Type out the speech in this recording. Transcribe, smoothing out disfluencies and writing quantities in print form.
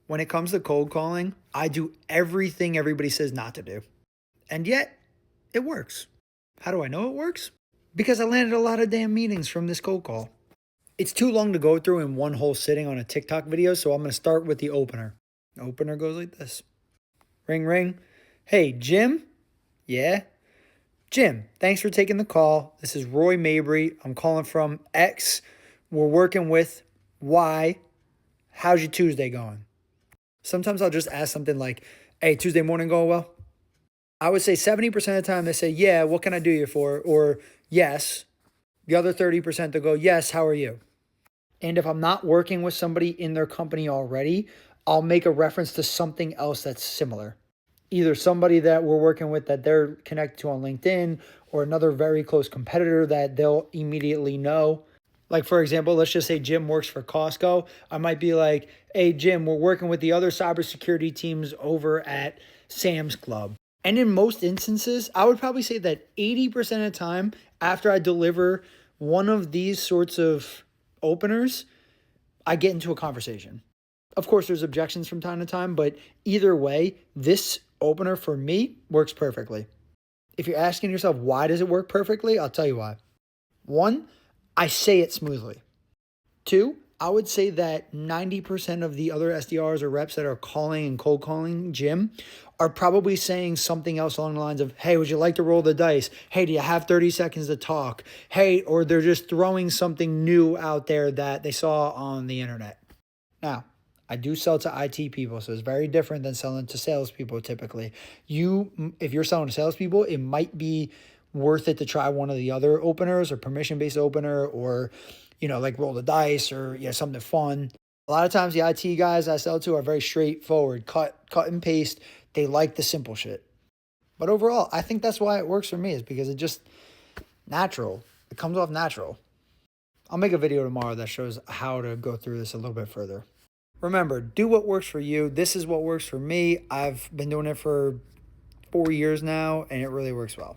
When it comes to cold calling, I do everything everybody says not to do. And yet, it works. How do I know it works? Because I landed a lot of damn meetings from this cold call. It's too long to go through in one whole sitting on a TikTok video, so I'm going to start with the opener. The opener goes like this. Ring, ring. Hey, Jim? Yeah? Jim, thanks for taking the call. This is Roy Mabry. I'm calling from X. We're working with Y. How's your Tuesday going? Sometimes I'll just ask something like, hey, Tuesday morning going well? I would say 70% of the time they say, yeah, what can I do you for? Or yes. The other 30% they'll go, yes, how are you? And if I'm not working with somebody in their company already, I'll make a reference to something else that's similar. Either somebody that we're working with that they're connected to on LinkedIn or another very close competitor that they'll immediately know. Like, for example, let's just say Jim works for Costco. I might be like, hey, Jim, we're working with the other cybersecurity teams over at Sam's Club. And in most instances, I would probably say that 80% of the time after I deliver one of these sorts of openers, I get into a conversation. Of course, there's objections from time to time, but either way, this opener for me works perfectly. If you're asking yourself, why does it work perfectly? I'll tell you why. One, I say it smoothly. Two, I would say that 90% of the other SDRs or reps that are calling and cold calling Jim are probably saying something else along the lines of, hey, would you like to roll the dice? Hey, do you have 30 seconds to talk? Hey, or they're just throwing something new out there that they saw on the internet. Now, I do sell to IT people, so it's very different than selling to salespeople typically. If you're selling to salespeople, it might be worth it to try one of the other openers or permission-based opener or, like roll the dice or, something fun. A lot of times the IT guys I sell to are very straightforward, cut and paste. They like the simple shit. But overall, I think that's why it works for me is because it's just natural. It comes off natural. I'll make a video tomorrow that shows how to go through this a little bit further. Remember, do what works for you. This is what works for me. I've been doing it for 4 years now, and it really works well.